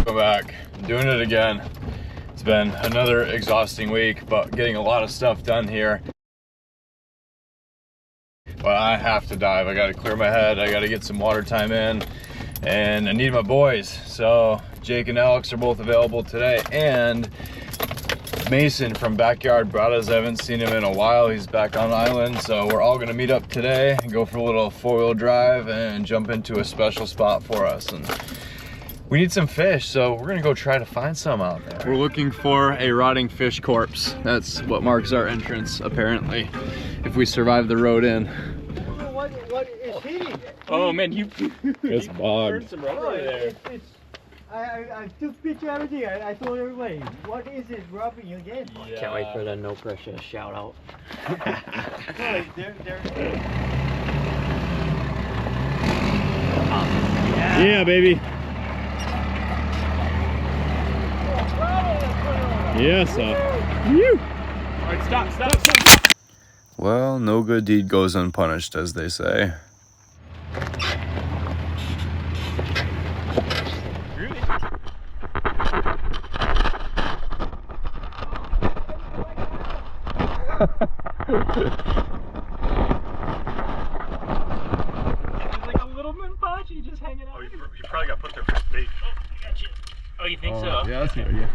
Go back, I'm doing it again. It's been another exhausting week, but getting a lot of stuff done here. But I have to dive. I gotta clear my head, I gotta get some water time in, and I need my boys. So Jake and Alex are both available today, and Mason from Backyard Brothers. I haven't seen him in a while. He's back on island, so we're all gonna meet up today and go for a little four-wheel drive and jump into a special spot for us. And we need some fish, so we're gonna go try to find some out there. We're looking for a rotting fish corpse. That's what marks our entrance, apparently, if we survive the road in. What is hitting it? Oh man, you It's bogged. burned some rubber there. I took picture everything. I told everybody, what is it rubbing again? Yeah. Can't wait for the no pressure shout out. Yeah, baby. Yes, Alright, stop. Well, no good deed goes unpunished, as they say. Really? There's like a little Minpachi just hanging out. Oh, you probably got put there for bait. Oh, I got you. Oh, you think so? Yeah, that's the idea.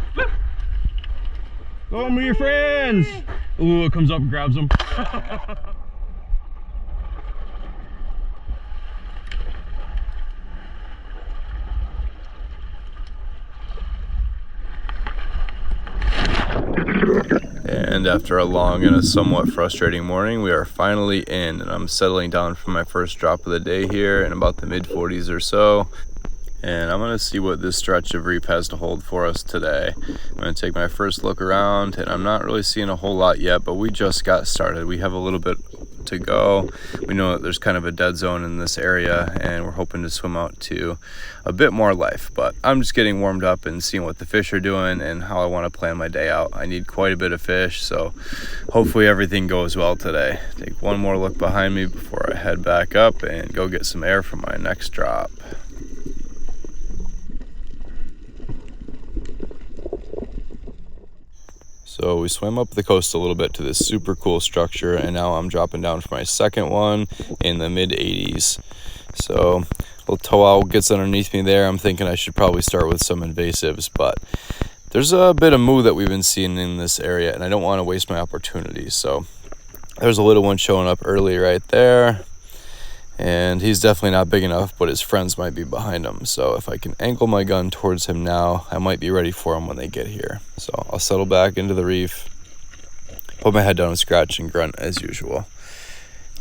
Go home with your friends! Ooh, it comes up and grabs them. And after a long and a somewhat frustrating morning, we are finally in, and I'm settling down for my first drop of the day here in about the mid-40s or so. And I'm gonna see what this stretch of reef has to hold for us today. I'm gonna take my first look around, and I'm not really seeing a whole lot yet, but we just got started. We have a little bit to go. We know that there's kind of a dead zone in this area, and we're hoping to swim out to a bit more life. But I'm just getting warmed up and seeing what the fish are doing and how I want to plan my day out. I need quite a bit of fish, so hopefully everything goes well today. Take one more look behind me before I head back up and go get some air for my next drop. So we swam up the coast a little bit to this super cool structure, and now I'm dropping down for my second one in the mid 80s. So little towel gets underneath me there. I'm thinking I should probably start with some invasives, but there's a bit of moo that we've been seeing in this area, and I don't want to waste my opportunities. So there's a little one showing up early right there, and he's definitely not big enough, but his friends might be behind him. So if I can angle my gun towards him now, I might be ready for him when they get here. So I'll settle back into the reef, put my head down and scratch and grunt as usual.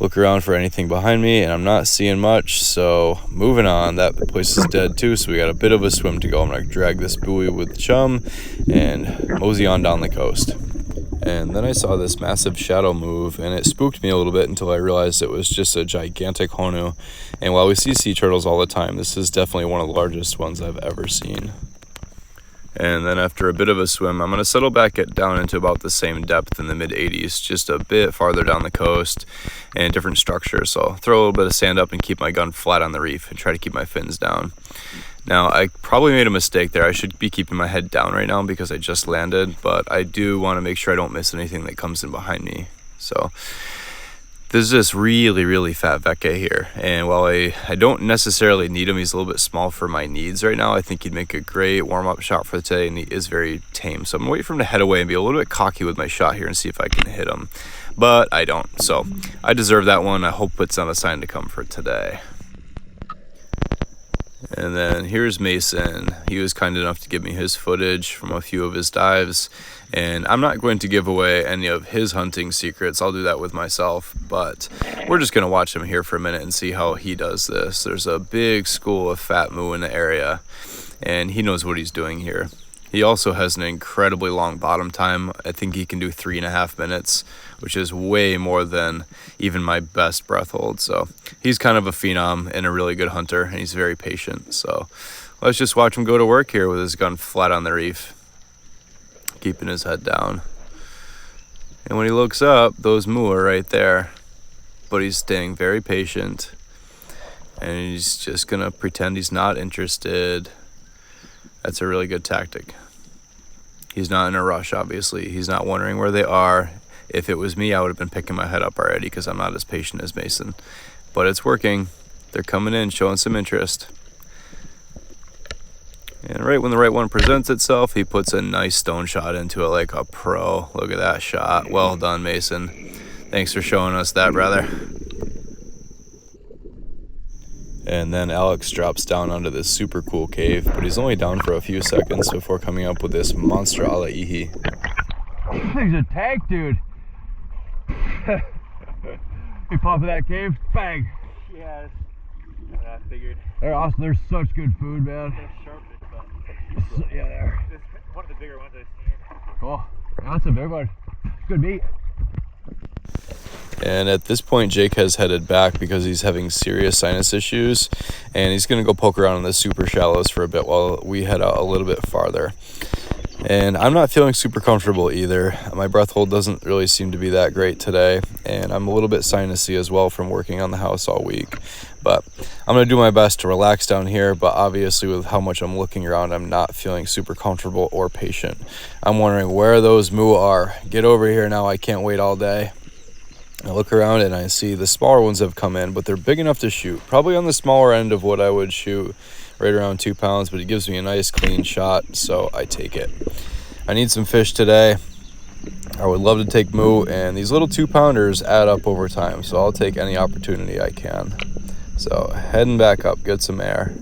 Look around for anything behind me, and I'm not seeing much, so moving on. That place is dead too, so we got a bit of a swim to go. I'm gonna drag this buoy with the chum and mosey on down the coast. And then I saw this massive shadow move, and it spooked me a little bit until I realized it was just a gigantic honu. And while we see sea turtles all the time, this is definitely one of the largest ones I've ever seen. And then after a bit of a swim, I'm going to settle back down into about the same depth in the mid-80s, just a bit farther down the coast and different structure. So I'll throw a little bit of sand up and keep my gun flat on the reef and try to keep my fins down. Now, I probably made a mistake there. I should be keeping my head down right now because I just landed, but I do want to make sure I don't miss anything that comes in behind me. So there's this really fat Veke here, and while I don't necessarily need him, he's a little bit small for my needs right now. I think he'd make a great warm-up shot for today, and he is very tame. So I'm gonna wait for him to head away and be a little bit cocky with my shot here and see if I can hit him, but I don't. So I deserve that one. I hope it's not a sign to come for today. And then here's Mason. He was kind enough to give me his footage from a few of his dives, and I'm not going to give away any of his hunting secrets. I'll do that with myself, but we're just gonna watch him here for a minute and see how he does this. There's a big school of fat moo in the area, and he knows what he's doing here. He also has an incredibly long bottom time. I think he can do 3.5 minutes, which is way more than even my best breath hold. So he's kind of a phenom and a really good hunter, and he's very patient. So let's just watch him go to work here with his gun flat on the reef, keeping his head down. And when he looks up, those moo are right there, but he's staying very patient, and he's just gonna pretend he's not interested That's a really good tactic. He's not in a rush, obviously. He's not wondering where they are. If it was me, I would have been picking my head up already because I'm not as patient as Mason. But it's working. They're coming in, showing some interest. And right when the right one presents itself, he puts a nice stone shot into it like a pro. Look at that shot. Well done, Mason. Thanks for showing us that, brother. And then Alex drops down onto this super cool cave, but he's only down for a few seconds before coming up with this monster alaihi. There's a tank, dude. You pop in that cave, bang. Yeah, I figured. They're awesome. They're such good food, man. They're sharp, but Yeah, they're it's one of the bigger ones I've seen. cool. That's a big one. Good meat. And at this point, Jake has headed back because he's having serious sinus issues, and he's going to go poke around in the super shallows for a bit while we head out a little bit farther. And I'm not feeling super comfortable either. My breath hold doesn't really seem to be that great today, and I'm a little bit sinusy as well from working on the house all week. But I'm going to do my best to relax down here, but obviously with how much I'm looking around, I'm not feeling super comfortable or patient. I'm wondering where those moo are. Get over here now, I can't wait all day. I look around and I see the smaller ones have come in, but they're big enough to shoot. Probably on the smaller end of what I would shoot, right around 2 pounds, but it gives me a nice clean shot, so I take it. I need some fish today. I would love to take moo, and these little 2-pounders add up over time, so I'll take any opportunity I can. So heading back up, get some air.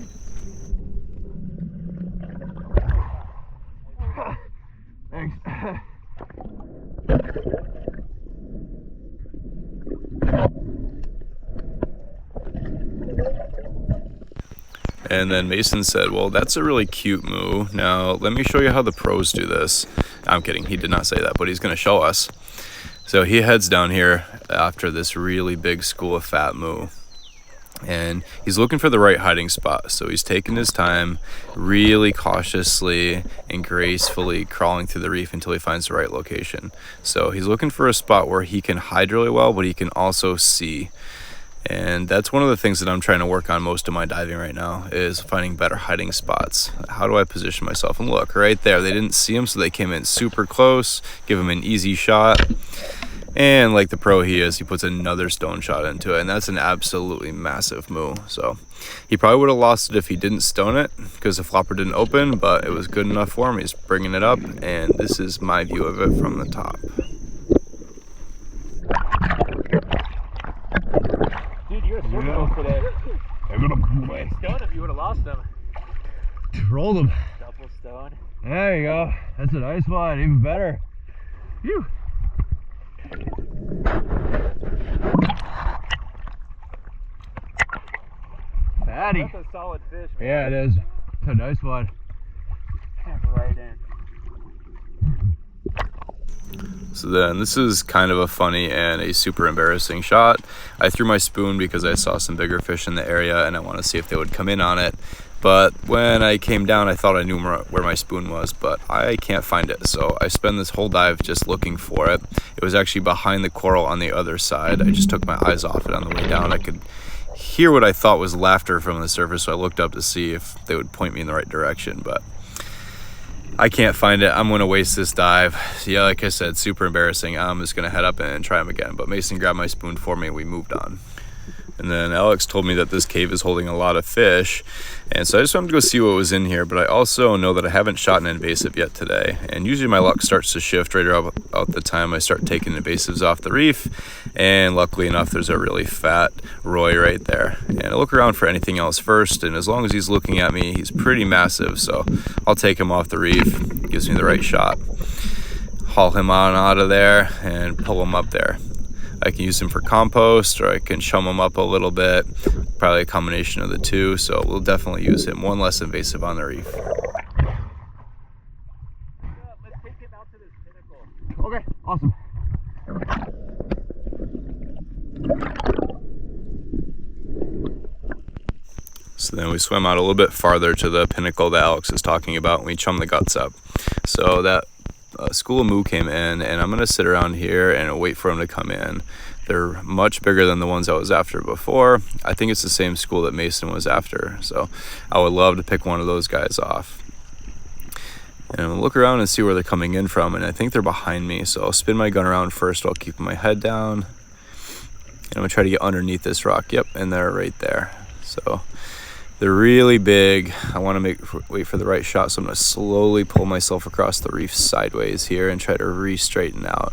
Thanks. And then Mason said, well, that's a really cute moo. Now, let me show you how the pros do this. I'm kidding. He did not say that, but he's going to show us. So he heads down here after this really big school of fat moo. And he's looking for the right hiding spot. So he's taking his time, really cautiously and gracefully crawling through the reef until he finds the right location. So he's looking for a spot where he can hide really well, but he can also see. And that's one of the things that I'm trying to work on most of my diving right now, is finding better hiding spots. How do I position myself? And look, right there, they didn't see him, so they came in super close, give him an easy shot. And like the pro he is, he puts another stone shot into it, and that's an absolutely massive moo. So he probably would have lost it if he didn't stone it, because the flopper didn't open, but it was good enough for him. He's bringing it up, and this is my view of it from the top. Dude, you're a super today. Stone if you would have lost them. Rolled them. Double stone. There you go. That's a nice one. Even better. Phew. Fatty. That's a solid fish, man. Yeah, it is. It's a nice one. Right in. So then this is kind of a funny and a super embarrassing shot. I threw my spoon because I saw some bigger fish in the area and I want to see if they would come in on it. But when I came down, I thought I knew where my spoon was, but I can't find it. So I spent this whole dive just looking for it. It was actually behind the coral on the other side. I just took my eyes off it on the way down. I could hear what I thought was laughter from the surface, so I looked up to see if they would point me in the right direction, but I can't find it. I'm going to waste this dive. So yeah, like I said, super embarrassing. I'm just going to head up and try them again. But Mason grabbed my spoon for me and we moved on. And then Alex told me that this cave is holding a lot of fish. And so I just wanted to go see what was in here. But I also know that I haven't shot an invasive yet today. And usually my luck starts to shift right about the time I start taking invasives off the reef. And luckily enough, there's a really fat Roy right there. And I look around for anything else first. And as long as he's looking at me, he's pretty massive. So I'll take him off the reef. Gives me the right shot. Haul him on out of there and pull him up there. I can use him for compost, or I can chum him up a little bit. Probably a combination of the two, so we'll definitely use him. One less invasive on the reef. Let's take him out to this pinnacle. Okay, awesome. So then we swim out a little bit farther to the pinnacle that Alex is talking about, and we chum the guts up. So that school of moo came in, and I'm going to sit around here and wait for them to come in. They're much bigger than the ones I was after before. I think it's the same school that Mason was after, so I would love to pick one of those guys off. And I'm gonna look around and see where they're coming in from, and I think they're behind me, so I'll spin my gun around first while keeping my head down. And I'm gonna try to get underneath this rock. Yep, and they're right there. So they're really big. I want to wait for the right shot, so I'm gonna slowly pull myself across the reef sideways here and try to re-straighten out.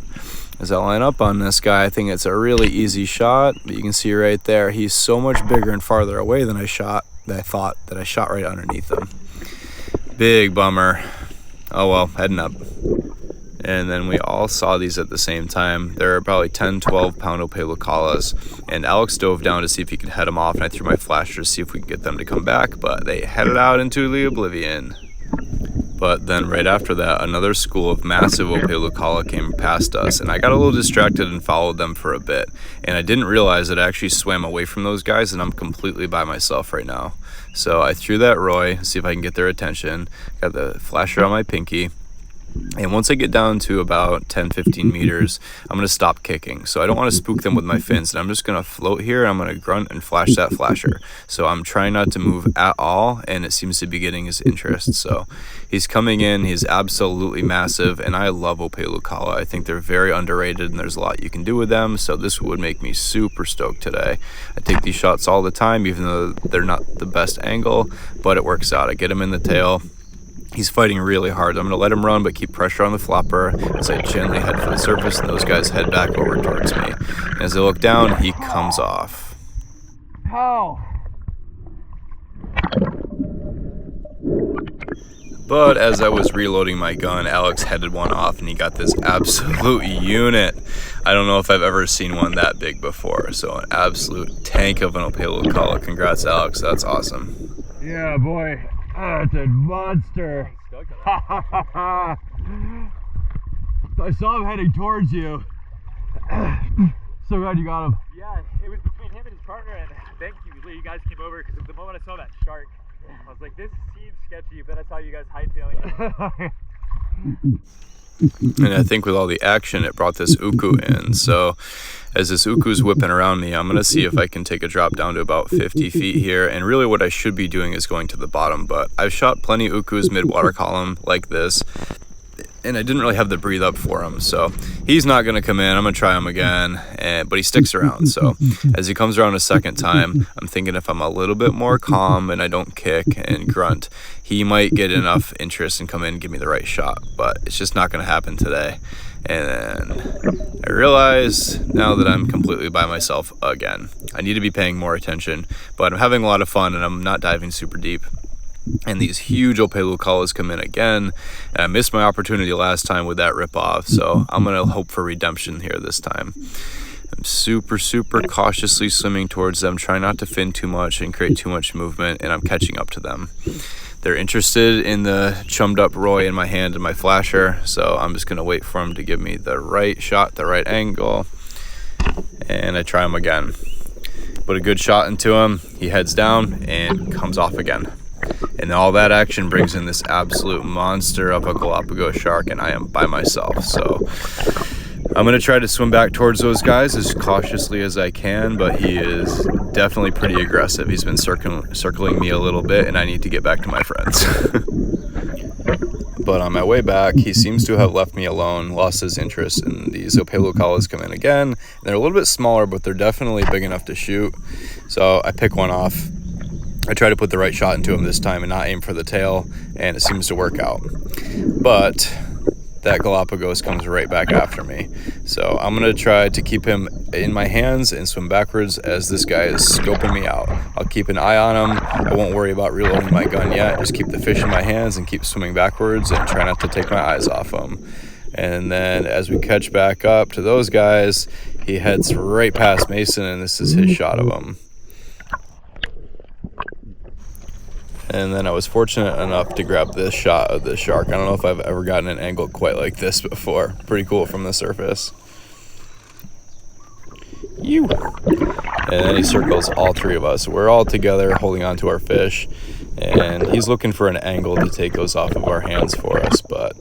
As I line up on this guy, I think it's a really easy shot, but you can see right there, he's so much bigger and farther away than I thought that I shot right underneath him. Big bummer. Oh well, heading up. And then we all saw these at the same time. There are probably 10, 12 pound Opalocalas, and Alex dove down to see if he could head them off, and I threw my flasher to see if we could get them to come back, but they headed out into the oblivion. But then right after that, another school of massive Opalocala came past us, and I got a little distracted and followed them for a bit. And I didn't realize that I actually swam away from those guys, and I'm completely by myself right now. So I threw that Roy, see if I can get their attention. Got the flasher on my pinky. And once I get down to about 10-15 meters, I'm going to stop kicking. So I don't want to spook them with my fins, and I'm just going to float here, and I'm going to grunt and flash that flasher. So I'm trying not to move at all, and it seems to be getting his interest. So he's coming in, he's absolutely massive, and I love Opalocala. I think they're very underrated, and there's a lot you can do with them, so this would make me super stoked today. I take these shots all the time, even though they're not the best angle, but it works out. I get him in the tail. He's fighting really hard. I'm going to let him run, but keep pressure on the flopper as I gently head for the surface, and those guys head back over towards me. And as I look down, he comes off. How? But as I was reloading my gun, Alex headed one off, and he got this absolute unit. I don't know if I've ever seen one that big before. So an absolute tank of an Opalocala. Congrats, Alex. That's awesome. Yeah, boy. That's a monster. I saw him heading towards you. So glad you got him. Yeah, it was between him and his partner, and thank you guys came over, because the moment I saw that shark, I was like, this seems sketchy, but I saw you guys hightailing it. And I think with all the action, it brought this uku in. So as this uku's whipping around me, I'm going to see if I can take a drop down to about 50 feet here. And really what I should be doing is going to the bottom, but I've shot plenty of ukus mid-water column like this, and I didn't really have the breathe up for him. So he's not going to come in. I'm going to try him again, but he sticks around. So as he comes around a second time, I'm thinking if I'm a little bit more calm and I don't kick and grunt, he might get enough interest and come in and give me the right shot, but it's just not going to happen today. And then I realize now that I'm completely by myself again, I need to be paying more attention, but I'm having a lot of fun and I'm not diving super deep. And these huge Opalocalas come in again, and I missed my opportunity last time with that rip-off, so I'm going to hope for redemption here this time. I'm super cautiously swimming towards them, trying not to fin too much and create too much movement, and I'm catching up to them. They're interested in the chummed up Roy in my hand and my flasher, so I'm just going to wait for him to give me the right shot, the right angle, and I try him again. Put a good shot into him, he heads down and comes off again. And all that action brings in this absolute monster of a Galapagos shark, and I am by myself. So I'm going to try to swim back towards those guys as cautiously as I can, but he is definitely pretty aggressive. He's been circling me a little bit, and I need to get back to my friends. But on my way back, he seems to have left me alone, lost his interest, and these Opalocalas come in again. And they're a little bit smaller, but they're definitely big enough to shoot. So I pick one off. I try to put the right shot into him this time and not aim for the tail, and it seems to work out. But that Galapagos comes right back after me. So I'm going to try to keep him in my hands and swim backwards as this guy is scoping me out. I'll keep an eye on him. I won't worry about reloading my gun yet. Just keep the fish in my hands and keep swimming backwards and try not to take my eyes off him. And then as we catch back up to those guys, he heads right past Mason, and this is his shot of him. And then I was fortunate enough to grab this shot of this shark. I don't know if I've ever gotten an angle quite like this before. Pretty cool from the surface. And then he circles all three of us. We're all together holding on to our fish, and he's looking for an angle to take those off of our hands for us, but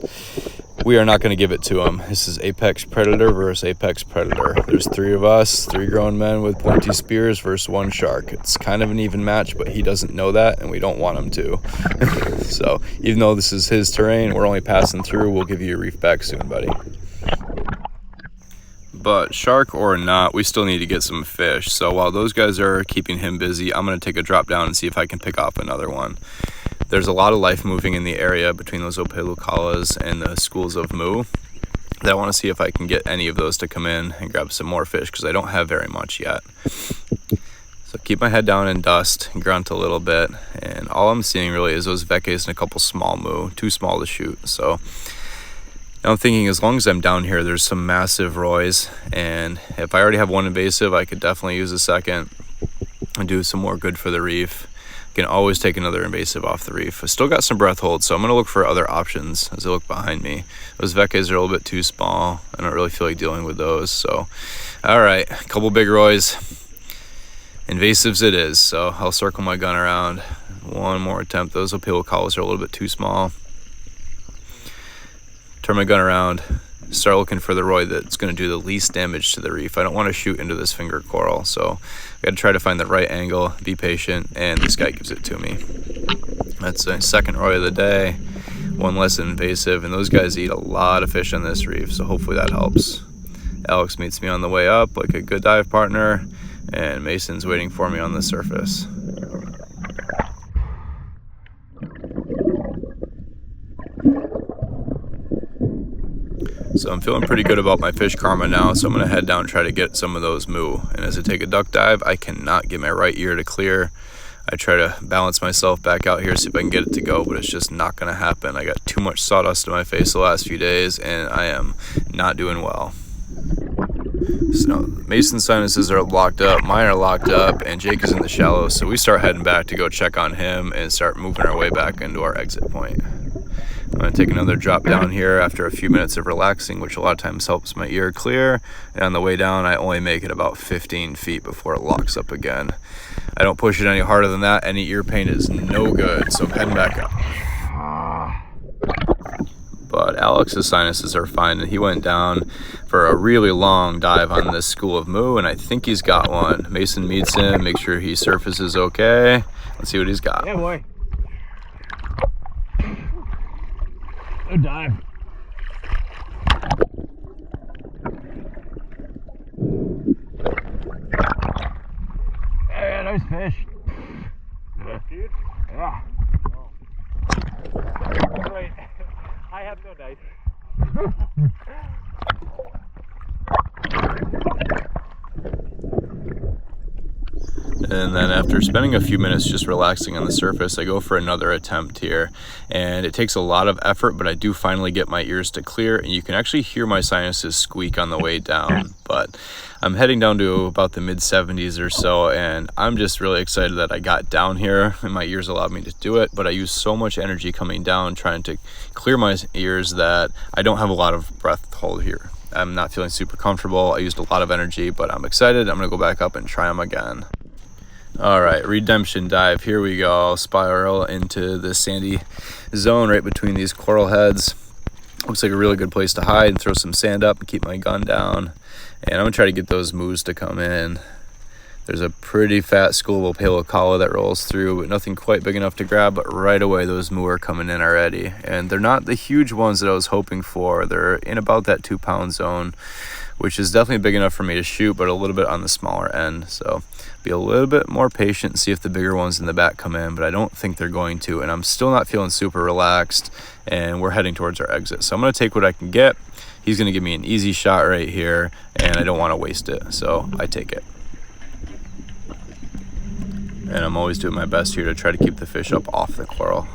we are not going to give it to him. This is apex predator versus apex predator. There's 3 of us, 3 grown men with pointy spears versus 1 shark. It's kind of an even match, but he doesn't know that, and we don't want him to. So even though this is his terrain, we're only passing through. We'll give you a reef back soon, buddy. But shark or not, we still need to get some fish. So while those guys are keeping him busy, I'm going to take a drop down and see if I can pick off another one. There's a lot of life moving in the area between those opelucalas and the schools of moo that I want to see if I can get any of those to come in and grab some more fish, because I don't have very much yet. So keep my head down and dust and grunt a little bit, and all I'm seeing really is those vekes and a couple small moo, too small to shoot. So now I'm thinking, as long as I'm down here, there's some massive roys, and if I already have 1 invasive, I could definitely use a second and do some more good for the reef. Can always take another invasive off the reef. I still got some breath hold, so I'm gonna look for other options as I look behind me. Those vekes are a little bit too small. I don't really feel like dealing with those. So, all right, a couple big roys. Invasives it is. So I'll circle my gun around. 1 more attempt. Those opelucalas are a little bit too small. Turn my gun around. Start looking for the roy that's going to do the least damage to the reef. I don't want to shoot into this finger coral, so I got to try to find the right angle, be patient, and this guy gives it to me. That's a second roy of the day, 1 less invasive, and those guys eat a lot of fish on this reef, so hopefully that helps. Alex meets me on the way up like a good dive partner, and Mason's waiting for me on the surface. So I'm feeling pretty good about my fish karma now, so I'm going to head down and try to get some of those moo. And as I take a duck dive, I cannot get my right ear to clear. I try to balance myself back out here, see if I can get it to go, but it's just not going to happen. I got too much sawdust in my face the last few days, and I am not doing well. So Mason's sinuses are locked up, mine are locked up, and Jake is in the shallow, so we start heading back to go check on him and start moving our way back into our exit point. I'm going to take another drop down here after a few minutes of relaxing, which a lot of times helps my ear clear. And on the way down, I only make it about 15 feet before it locks up again. I don't push it any harder than that. Any ear pain is no good, so I'm heading back up. But Alex's sinuses are fine, and he went down for a really long dive on this school of moo, and I think he's got one. Mason meets him, makes sure he surfaces okay. Let's see what he's got. Yeah, boy. Good dive. Yeah, nice fish. Dude? Yeah. Right. I have no knife. And then after spending a few minutes just relaxing on the surface, I go for another attempt here. And it takes a lot of effort, but I do finally get my ears to clear, and you can actually hear my sinuses squeak on the way down. But I'm heading down to about the mid-70s or so, and I'm just really excited that I got down here and my ears allowed me to do it. But I used so much energy coming down trying to clear my ears that I don't have a lot of breath hold here. I'm not feeling super comfortable. I used a lot of energy, but I'm excited. I'm gonna go back up and try them again. All right, redemption dive. Here we go. I'll spiral into the sandy zone right between these coral heads. Looks like a really good place to hide and throw some sand up and keep my gun down. And I'm gonna try to get those moos to come in. There's a pretty fat school of opelucala that rolls through, but nothing quite big enough to grab. But right away, those moo are coming in already. And they're not the huge ones that I was hoping for. They're in about that 2-pound zone, which is definitely big enough for me to shoot, but a little bit on the smaller end. So be a little bit more patient and see if the bigger ones in the back come in, but I don't think they're going to. And I'm still not feeling super relaxed, and we're heading towards our exit. So I'm gonna take what I can get. He's gonna give me an easy shot right here, and I don't wanna waste it, so I take it. And I'm always doing my best here to try to keep the fish up off the coral.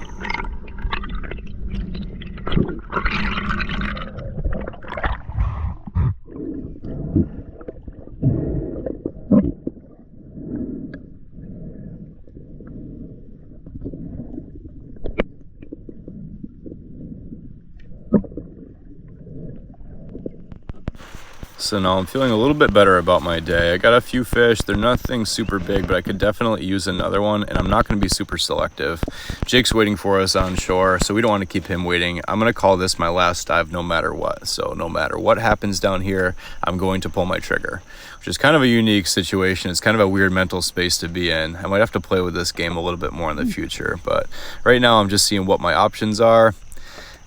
So now I'm feeling a little bit better about my day. I got a few fish. They're nothing super big, but I could definitely use another one, and I'm not going to be super selective. Jake's waiting for us on shore, so we don't want to keep him waiting. I'm going to call this my last dive no matter what. So no matter what happens down here, I'm going to pull my trigger, which is kind of a unique situation. It's kind of a weird mental space to be in. I might have to play with this game a little bit more in the future, but right now I'm just seeing what my options are.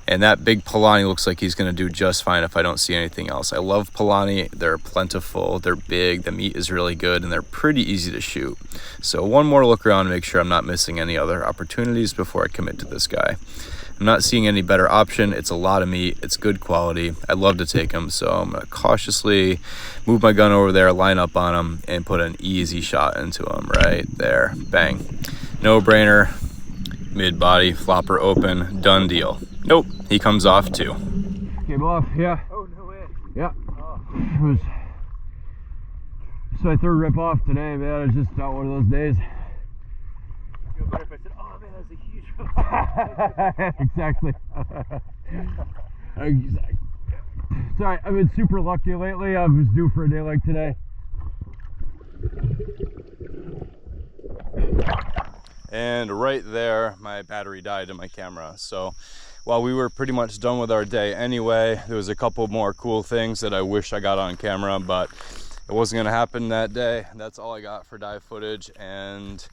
And that big Polani looks like he's going to do just fine if I don't see anything else. I love Polani. They're plentiful, they're big, the meat is really good, and they're pretty easy to shoot. So one more look around to make sure I'm not missing any other opportunities before I commit to this guy. I'm not seeing any better option. It's a lot of meat. It's good quality. I'd love to take him, so I'm going to cautiously move my gun over there, line up on him, and put an easy shot into him right there. Bang. No brainer. Mid-body, flopper open, done deal. Nope, he comes off too. Came off, yeah. Oh, no way. Yeah. It was. It's my third rip off today, man. It's just not one of those days. I feel better if I said, oh man, that was a huge rip. Exactly. Exactly. Sorry, I've been super lucky lately. I was due for a day like today. And right there, my battery died in my camera. So while we were pretty much done with our day anyway, there was a couple more cool things that I wish I got on camera, but it wasn't gonna happen that day. That's all I got for dive footage. And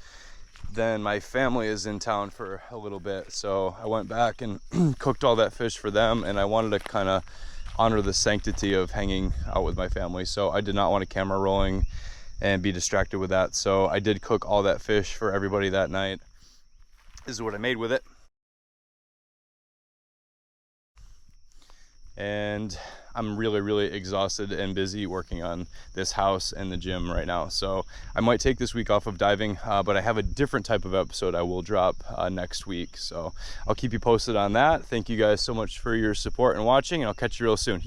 then my family is in town for a little bit, so I went back and cooked all that fish for them, and I wanted to kind of honor the sanctity of hanging out with my family. So I did not want a camera rolling and be distracted with that. So I did cook all that fish for everybody that night. This is what I made with it. And I'm really exhausted and busy working on this house and the gym right now. So I might take this week off of diving, but I have a different type of episode I will drop next week. So I'll keep you posted on that. Thank you guys so much for your support and watching, and I'll catch you real soon.